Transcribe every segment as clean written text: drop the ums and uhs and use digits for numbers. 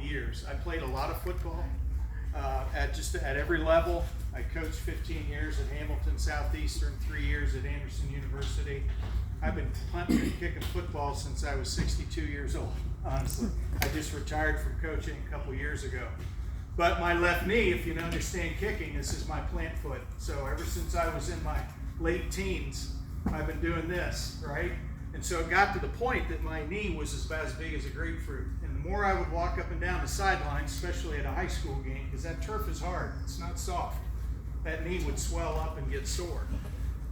years. I played a lot of football at every level. I coached 15 years at Hamilton Southeastern, 3 years at Anderson University. I've been punting and kicking football since I was 62 years old, honestly. I just retired from coaching a couple years ago. But my left knee, if you don't understand kicking, this is my plant foot. So ever since I was in my late teens, I've been doing this, right? And so it got to the point that my knee was about as big as a grapefruit. And the more I would walk up and down the sidelines, especially at a high school game, because that turf is hard, it's not soft, that knee would swell up and get sore.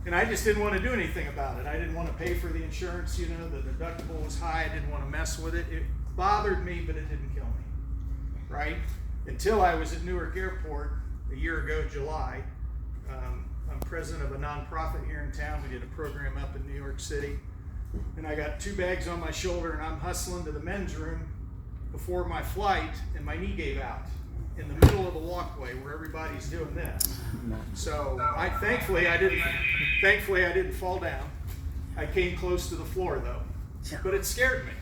And I just didn't want to do anything about it. I didn't want to pay for the insurance, the deductible was high, I didn't want to mess with it. It bothered me, but it didn't kill me, right? Until I was at Newark Airport a year ago, July. I'm president of a nonprofit here in town. We did a program up in New York City. And I got 2 bags on my shoulder and I'm hustling to the men's room before my flight, and my knee gave out in the middle of the walkway where everybody's doing this. So thankfully I didn't fall down. I came close to the floor though, but it scared me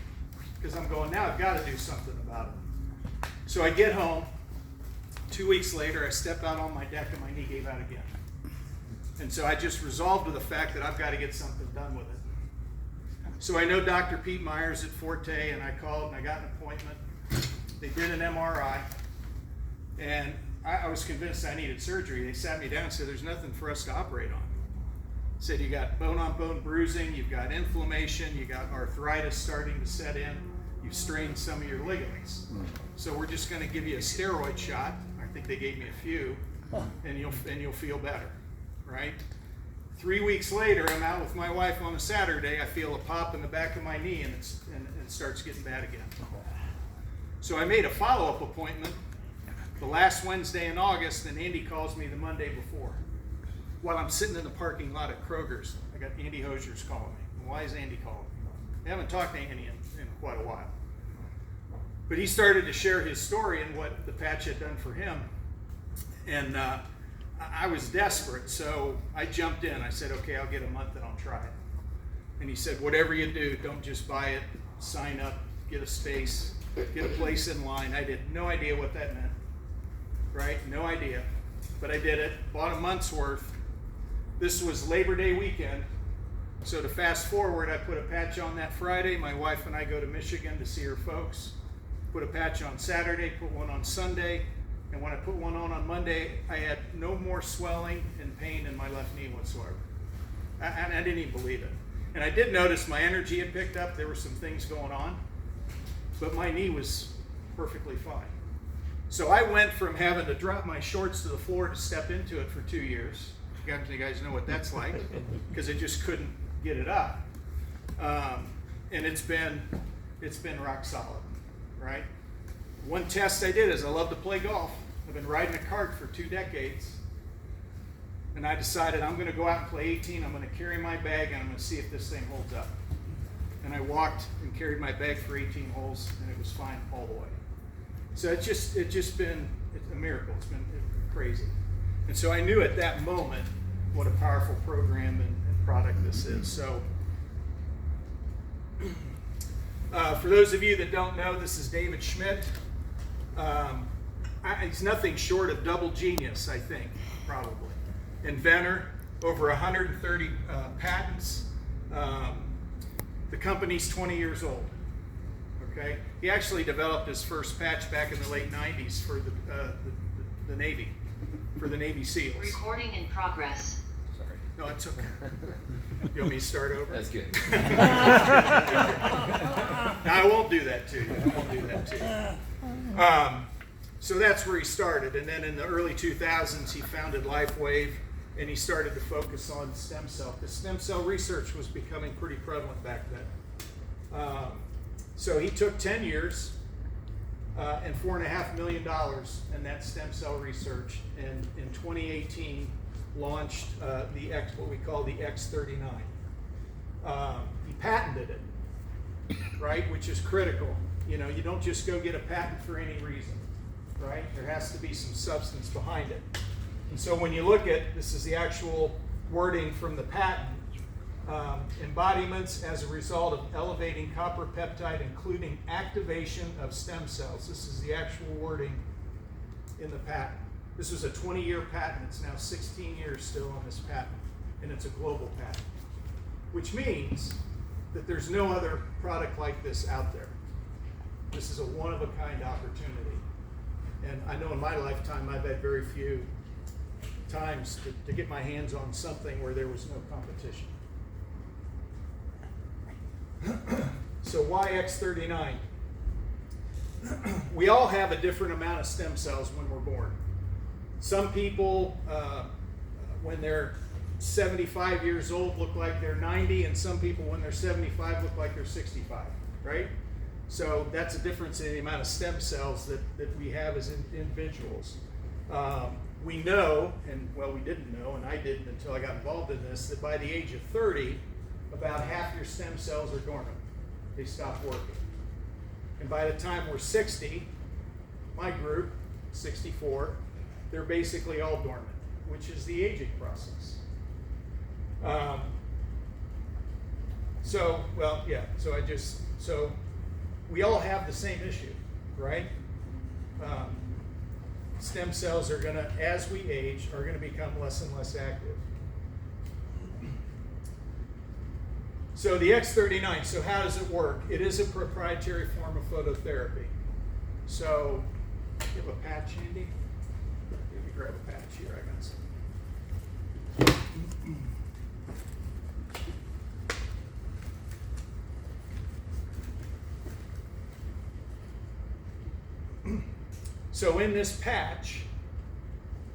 because I'm going, now I've got to do something about it. So I get home. 2 weeks later, I step out on my deck and my knee gave out again. And so I just resolved to the fact that I've got to get something done with it. So I know Dr. Pete Myers at Forte, and I called and I got an appointment. They did an MRI, and I was convinced I needed surgery. They sat me down and said, there's nothing for us to operate on. Said you got bone-on-bone bruising, you've got inflammation, you got arthritis starting to set in, you've strained some of your ligaments. So we're just going to give you a steroid shot. I think they gave me a few, and you'll feel better, right? 3 weeks later, I'm out with my wife on a Saturday. I feel a pop in the back of my knee, and it starts getting bad again. So I made a follow-up appointment the last Wednesday in August, and Indy calls me the Monday before. While I'm sitting in the parking lot at Kroger's, I got Andy Hosier's calling me. Why is Andy calling me? I haven't talked to Andy in quite a while. But he started to share his story and what the patch had done for him. And I was desperate, so I jumped in. I said, okay, I'll get a month and I'll try it. And he said, whatever you do, don't just buy it, sign up, get a space, get a place in line. I had no idea what that meant, right? No idea. But I did it, bought a month's worth. This was Labor Day weekend. So to fast forward, I put a patch on that Friday. My wife and I go to Michigan to see her folks. Put a patch on Saturday, put one on Sunday. And when I put one on Monday, I had no more swelling and pain in my left knee whatsoever. I didn't even believe it. And I did notice my energy had picked up. There were some things going on. But my knee was perfectly fine. So I went from having to drop my shorts to the floor to step into it for 2 years. You guys know what that's like, because I just couldn't get it up. And it's been rock solid, right? One test I did is I love to play golf. I've been riding a cart for 2 decades. And I decided I'm going to go out and play 18. I'm going to carry my bag and I'm going to see if this thing holds up. And I walked and carried my bag for 18 holes and it was fine all the way. So it's just been a miracle. It's been crazy. And so I knew at that moment what a powerful program and product this is. So for those of you that don't know, this is David Schmidt. He's nothing short of double genius, I think, probably. Inventor, over 130 patents. The company's 20 years old. Okay, he actually developed his first patch back in the late 90s for the Navy, for the Navy SEALs. Recording in progress. Sorry. No, it's okay. You want me to start over? That's good. No, I won't do that to you. I won't do that to you. So that's where he started. And then in the early 2000s, he founded Lifewave, and he started to focus on stem cell, because stem cell research was becoming pretty prevalent back then. So he took 10 years and $4.5 million in that stem cell research, and in 2018 launched what we call the X39. He patented it, right, which is critical. You know, you don't just go get a patent for any reason, right? There has to be some substance behind it. And so when you look at, this is the actual wording from the patent, embodiments as a result of elevating copper peptide, including activation of stem cells. This is the actual wording in the patent. This was a 20-year patent. It's now 16 years still on this patent, and it's a global patent, which means that there's no other product like this out there. This is a one-of-a-kind opportunity. And I know in my lifetime I've had very few times to get my hands on something where there was no competition. So why X39? We all have a different amount of stem cells when we're born. Some people, when they're 75 years old, look like they're 90, and some people, when they're 75, look like they're 65, right? So that's a difference in the amount of stem cells that we have as individuals. We know, and well, we didn't know, and I didn't until I got involved in this, that by the age of 30, about half your stem cells are dormant. They stop working. And by the time we're 60, my group, 64, they're basically all dormant, which is the aging process. So we all have the same issue, right? Stem cells are gonna, as we age, are gonna become less and less active. So the X39, so how does it work? It is a proprietary form of phototherapy. So, you have a patch, Andy? Let me grab a patch here, I got some. So in this patch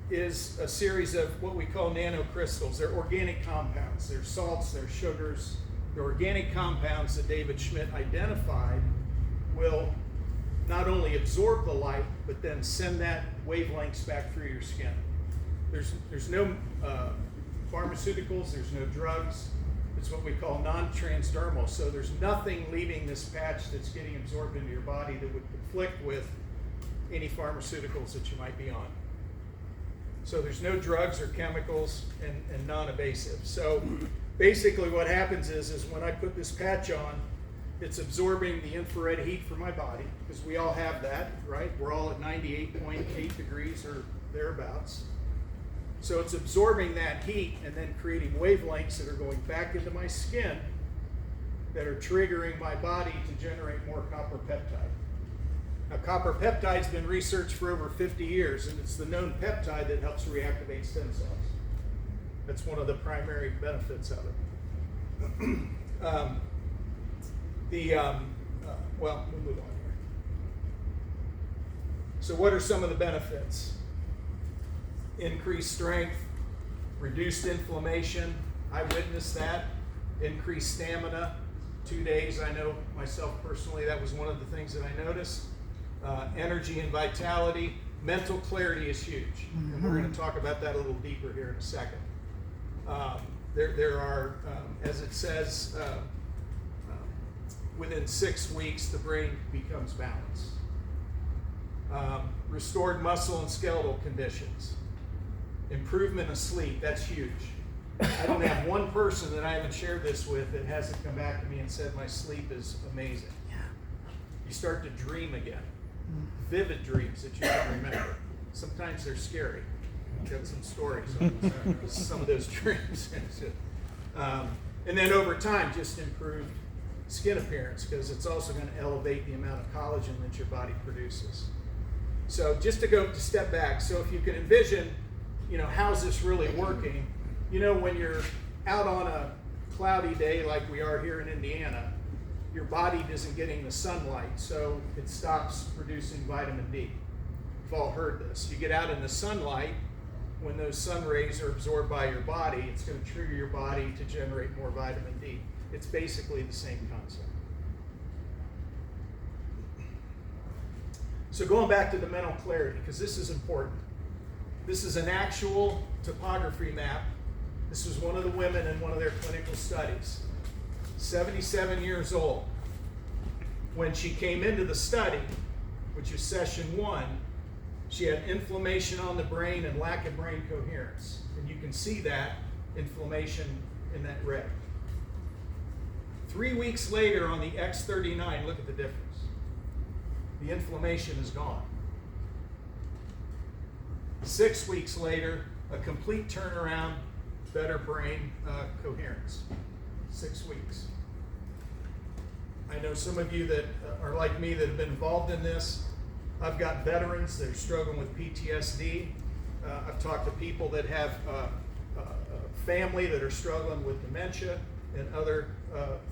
is a series of what we call nanocrystals. They're organic compounds. They're salts, they're sugars. The organic compounds that David Schmidt identified will not only absorb the light, but then send that wavelengths back through your skin. There's no pharmaceuticals, there's no drugs. It's what we call non-transdermal. So there's nothing leaving this patch that's getting absorbed into your body that would conflict with any pharmaceuticals that you might be on. So there's no drugs or chemicals, and non-invasive. So basically what happens is when I put this patch on, it's absorbing the infrared heat from my body, because we all have that, right? We're all at 98.8 degrees or thereabouts. So it's absorbing that heat and then creating wavelengths that are going back into my skin that are triggering my body to generate more copper peptide. Now, copper peptide's been researched for over 50 years, and it's the known peptide that helps reactivate stem cells. That's one of the primary benefits of it. We'll move on here. So what are some of the benefits? Increased strength, reduced inflammation. I witnessed that. Increased stamina. 2 days, I know myself personally, that was one of the things that I noticed. Energy and vitality. Mental clarity is huge. And we're going to talk about that a little deeper here in a second. There are, as it says, within 6 weeks, the brain becomes balanced. Restored muscle and skeletal conditions. Improvement of sleep, that's huge. I don't have one person that I haven't shared this with that hasn't come back to me and said, my sleep is amazing. Yeah. You start to dream again. Vivid dreams that you don't remember. Sometimes they're scary. I've got some stories on some of those dreams. And then over time, just improved skin appearance, because it's also going to elevate the amount of collagen that your body produces. So just to step back, so if you can envision, how's this really working? When you're out on a cloudy day like we are here in Indiana, your body isn't getting the sunlight, so it stops producing vitamin D. You've all heard this. You get out in the sunlight, when those sun rays are absorbed by your body, it's going to trigger your body to generate more vitamin D. It's basically the same concept. So going back to the mental clarity, because this is important. This is an actual topography map. This was one of the women in one of their clinical studies. 77 years old. When she came into the study, which is session 1, she had inflammation on the brain and lack of brain coherence. And you can see that inflammation in that red. 3 weeks later on the X39, look at the difference. The inflammation is gone. 6 weeks later, a complete turnaround, better brain coherence. 6 weeks. I know some of you that are like me that have been involved in this. I've got veterans that are struggling with PTSD. I've talked to people that have family that are struggling with dementia and other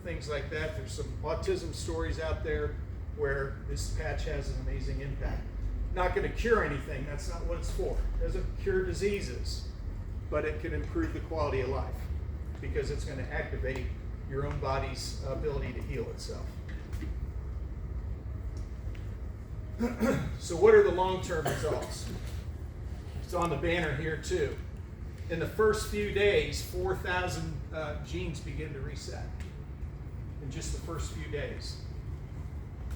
things like that. There's some autism stories out there where this patch has an amazing impact. Not going to cure anything, that's not what it's for. It doesn't cure diseases, but it can improve the quality of life because it's going to activate your own body's ability to heal itself. So what are the long-term results? It's on the banner here too. In the first few days, 4,000 genes begin to reset in just the first few days.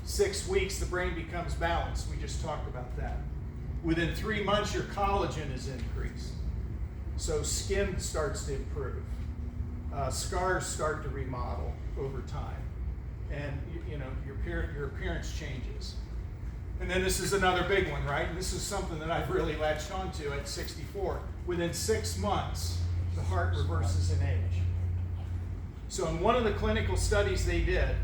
6 weeks, the brain becomes balanced. We just talked about that. Within 3 months, your collagen is increased. So skin starts to improve. Scars start to remodel over time. And your appearance changes. And then this is another big one, right? And this is something that I've really latched onto at 64. Within 6 months, the heart reverses in age. So in one of the clinical studies they did,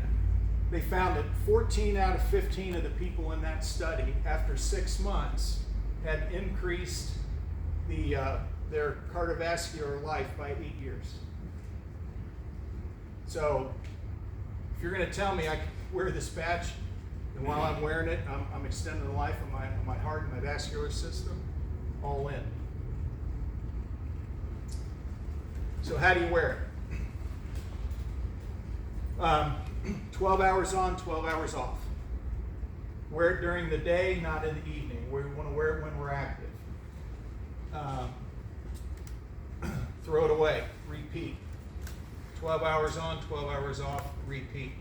they found that 14 out of 15 of the people in that study, after 6 months, had increased their cardiovascular life by 8 years. So if you're going to tell me I can wear this patch, and while I'm wearing it, I'm extending the life of my heart and my vascular system, all in. So how do you wear it? 12 hours on, 12 hours off. Wear it during the day, not in the evening. We want to wear it when we're active. Throw it away, repeat. 12 hours on, 12 hours off, repeat.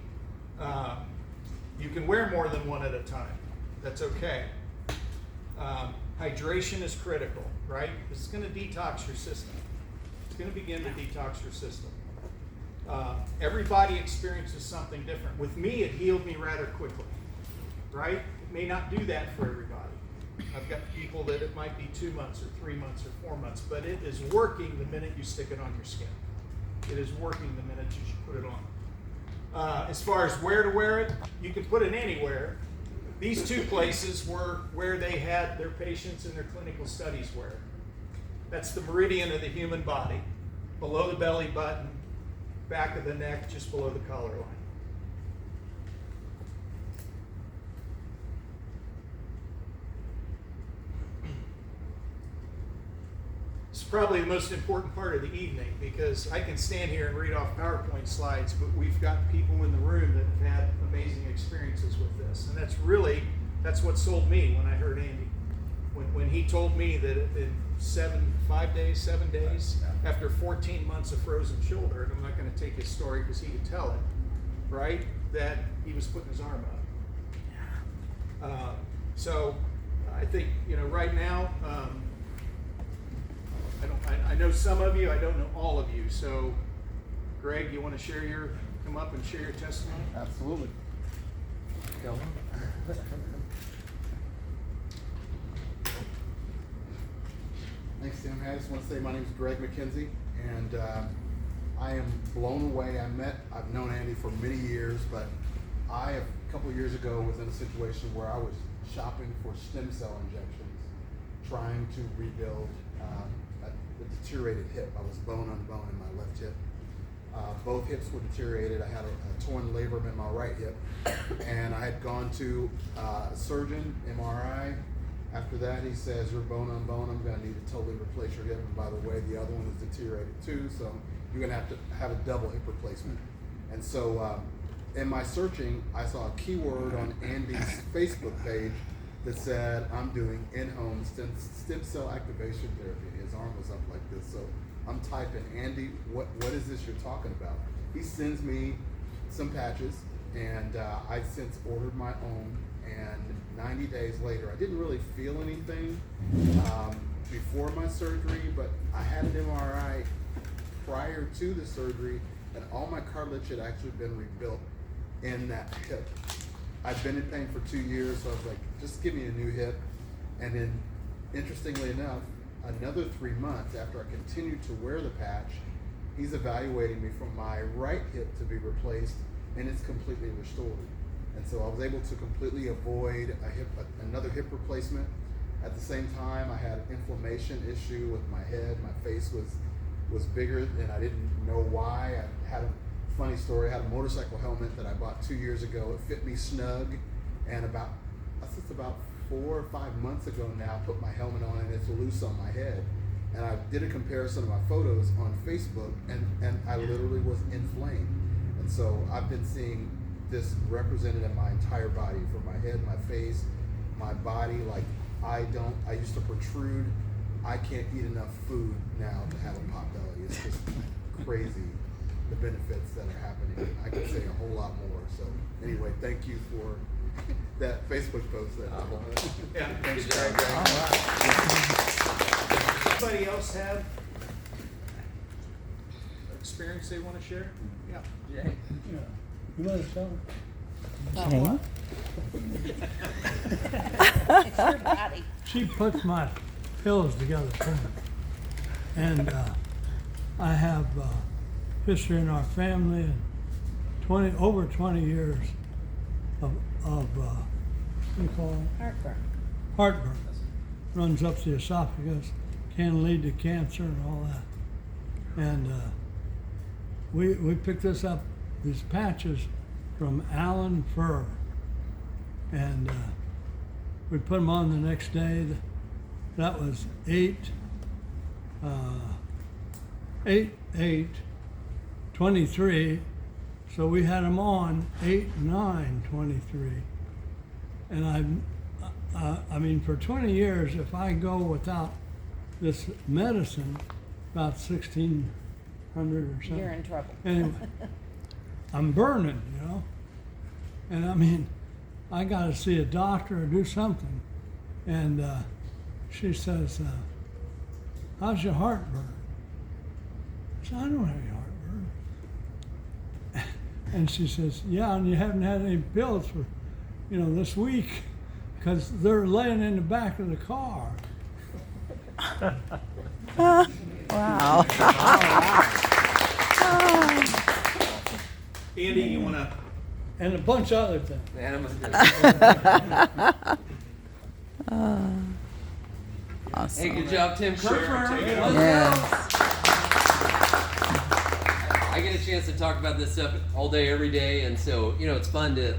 You can wear more than one at a time. That's okay. Hydration is critical, right? This is going to detox your system. It's going to begin to detox your system. Everybody experiences something different. With me, it healed me rather quickly, right? It may not do that for everybody. I've got people that it might be 2 months or 3 months or 4 months, but it is working the minute you stick it on your skin. It is working the minute you should put it on. As far as where to wear it, you can put it anywhere. These two places were where they had their patients in their clinical studies wear it. That's the meridian of the human body, below the belly button, back of the neck, just below the collar line. It's probably the most important part of the evening because I can stand here and read off PowerPoint slides, but we've got people in the room that have had amazing experiences with this. And that's what sold me when I heard Andy. When he told me that in 7 days, after 14 months of frozen shoulder, and I'm not going to take his story because he could tell it, right, that he was putting his arm up. So I think, right now, I know some of you, I don't know all of you. So Greg, you want to come up and share your testimony? Absolutely. Go on. Thanks, Tim. I just want to say my name is Greg McKenzie, and I am blown away. I've known Andy for many years, but a couple of years ago, was in a situation where I was shopping for stem cell injections, trying to rebuild a deteriorated hip. I was bone on bone in my left hip. Both hips were deteriorated. I had a torn labrum in my right hip, and I had gone to a surgeon, MRI. After that, he says, you're bone on bone. I'm going to need to totally replace your hip. And by the way, the other one is deteriorated too, so you're going to have a double hip replacement. And so in my searching, I saw a keyword on Andy's Facebook page that said, I'm doing in-home stem cell activation therapy. His arm was up like this. So I'm typing, Andy, what is this you're talking about? He sends me some patches, and I since ordered my own. And 90 days later, I didn't really feel anything before my surgery, but I had an MRI prior to the surgery, and all my cartilage had actually been rebuilt in that hip. I'd been in pain for 2 years, so I was like, just give me a new hip. And then, interestingly enough, another 3 months after I continued to wear the patch, he's evaluating me for my right hip to be replaced, and it's completely restored. And so I was able to completely avoid another hip replacement. At the same time, I had an inflammation issue with my head. My face was bigger, and I didn't know why. I had a funny story. I had a motorcycle helmet that I bought 2 years ago. It fit me snug, and about 4 or 5 months ago now, I put my helmet on and it's loose on my head. And I did a comparison of my photos on Facebook, and I literally was inflamed. And so I've been seeing this represented in my entire body, from my head, my face, my body. Like I used to protrude. I can't eat enough food now to have a pot belly. It's just crazy, the benefits that are happening. I could say a whole lot more. So anyway, thank you for that Facebook post there. Yeah, thanks, Good Greg. job. Anybody else have experience they want to share? Yeah. Jay. You want to tell? Jane? It's your body. She puts my pills together for me. And I have history in our family and over 20 years of what do you call it? Heartburn. Heartburn. Runs up the esophagus, can lead to cancer and all that. And we picked this up, these patches, from Alan Furr. And we put them on the next day. That was 8/8/23. So we had them on 8/9/23. And I mean, for 20 years, if I go without this medicine, about 1,600 or something. You're in trouble. Anyway, I'm burning, you know? And I mean, I got to see a doctor or do something. And she says, how's your heartburn? I said, I don't have any heartburn. And she says, yeah, and you haven't had any pills for, this week, because they're laying in the back of the car. Wow. Andy, you want to? And a bunch of other things. Awesome. Hey, good job, Tim Sure, Kirkford. take it. Let's Yes. go. I get a chance to talk about this stuff all day, every day, and so it's fun to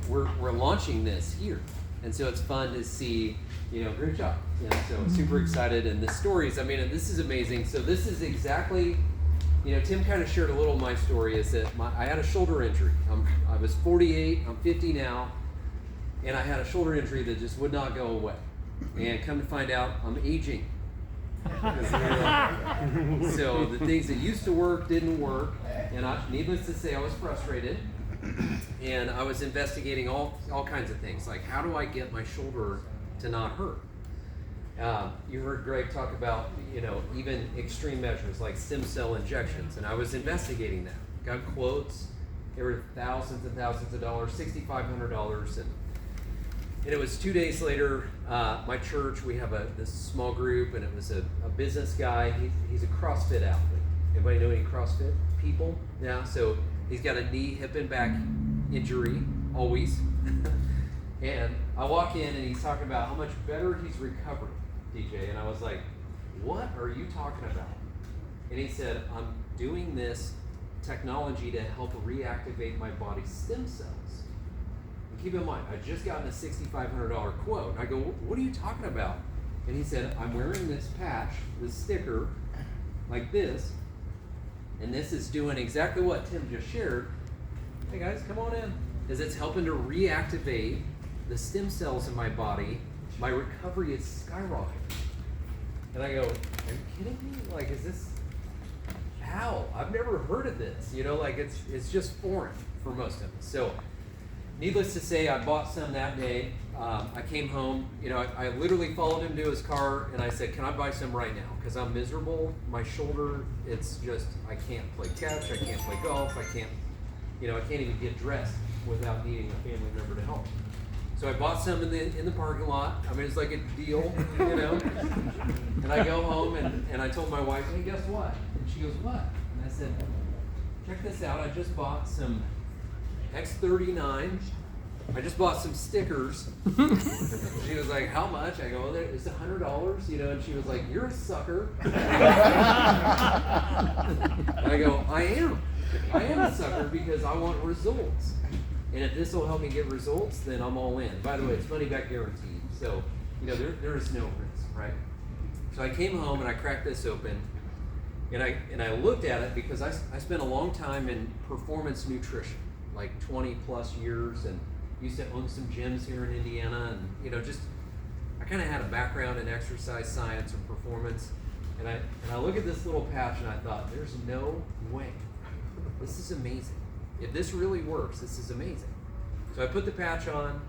we're launching this here, and so it's fun to see. Great job. So super excited, and the stories. I mean, this is amazing. So this is exactly. Tim kind of shared a little of my story. Is that I had a shoulder injury. I was 48. I'm 50 now, and I had a shoulder injury that just would not go away. And come to find out, I'm aging. So the things that used to work didn't work, and needless to say, I was frustrated, and I was investigating all kinds of things, like how do I get my shoulder to not hurt? You heard Greg talk about even extreme measures like stem cell injections, and I was investigating that. Got quotes. They were thousands and thousands of dollars, $6,500, and it was 2 days later. My church, we have this small group, and it was a business guy. He's a CrossFit athlete. Anybody know any CrossFit people? Yeah. So he's got a knee, hip, and back injury always. And I walk in, and he's talking about how much better he's recovered, DJ. And I was like, "What are you talking about?" And he said, "I'm doing this technology to help reactivate my body's stem cells." Keep in mind, I just gotten a $6,500 quote. I go, what are you talking about? And he said, I'm wearing this patch, this sticker, like this, and this is doing exactly what Tim just shared. Hey guys, come on in. Is it's helping to reactivate the stem cells in my body. My recovery is skyrocketing. And I go, are you kidding me? Like, is this, how? I've never heard of this. It's just foreign for most of us. So, needless to say, I bought some that day. I came home, I literally followed him to his car and I said, can I buy some right now? Because I'm miserable. My shoulder, it's just, I can't play catch, I can't play golf, I can't even get dressed without needing a family member to help. So I bought some in the parking lot. I mean, it's like a deal, And I go home and I told my wife, hey, guess what? And she goes, what? And I said, check this out. I just bought some X39. I just bought some stickers. She was like, how much? I go, well, it's $100, And she was like, you're a sucker. And I go, I am a sucker because I want results. And if this will help me get results, then I'm all in. By the way, it's money back guaranteed. So, there is no risk, right? So I came home and I cracked this open and I looked at it because I spent a long time in performance nutrition, like 20 plus years, and used to own some gyms here in Indiana, and I kind of had a background in exercise science and performance, and I look at this little patch and I thought, there's no way. This is amazing. If this really works, this is amazing. So I put the patch on,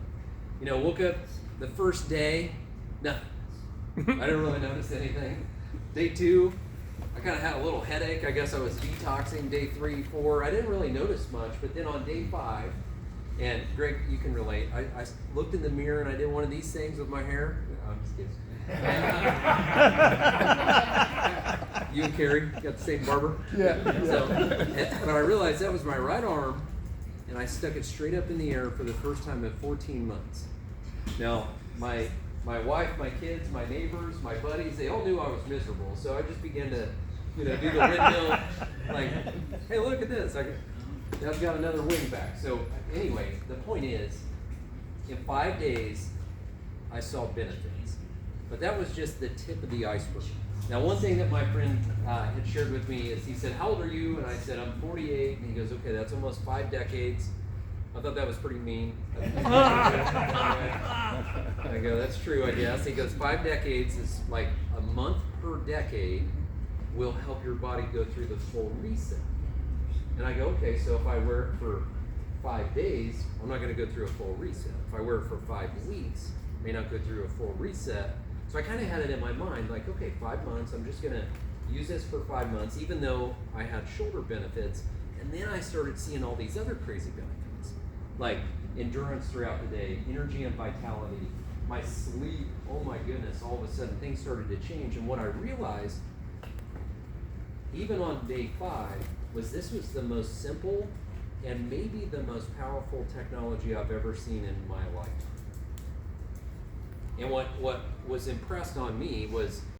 woke up the first day, nothing. I didn't really notice anything. Day 2, I kind of had a little headache. I guess I was detoxing. Day 3, 4, I didn't really notice much. But then on day 5, and Greg, you can relate, I looked in the mirror and I did one of these things with my hair. I'm just kidding. You and Carrie got the same barber? Yeah. But I realized that was my right arm, and I stuck it straight up in the air for the first time in 14 months. Now, my wife, my kids, my neighbors, my buddies, they all knew I was miserable, so I just began to, do the windmill, like, hey, look at this, I've got another wing back. So anyway, the point is, in 5 days, I saw benefits. But that was just the tip of the iceberg. Now, one thing that my friend had shared with me is he said, how old are you? And I said, I'm 48. And he goes, okay, that's almost 5 decades. I thought that was pretty mean. I go, that's true, I guess. He goes, 5 decades is like a month per decade will help your body go through the full reset. And I go, okay, so if I wear it for 5 days, I'm not going to go through a full reset. If I wear it for 5 weeks, I may not go through a full reset. So I kind of had it in my mind, like, okay, 5 months, I'm just going to use this for 5 months, even though I had shoulder benefits. And then I started seeing all these other crazy benefits, like endurance throughout the day, energy and vitality, my sleep. Oh my goodness, all of a sudden things started to change. And what I realized, even on day 5, was this was the most simple and maybe the most powerful technology I've ever seen in my lifetime. And what was impressed on me was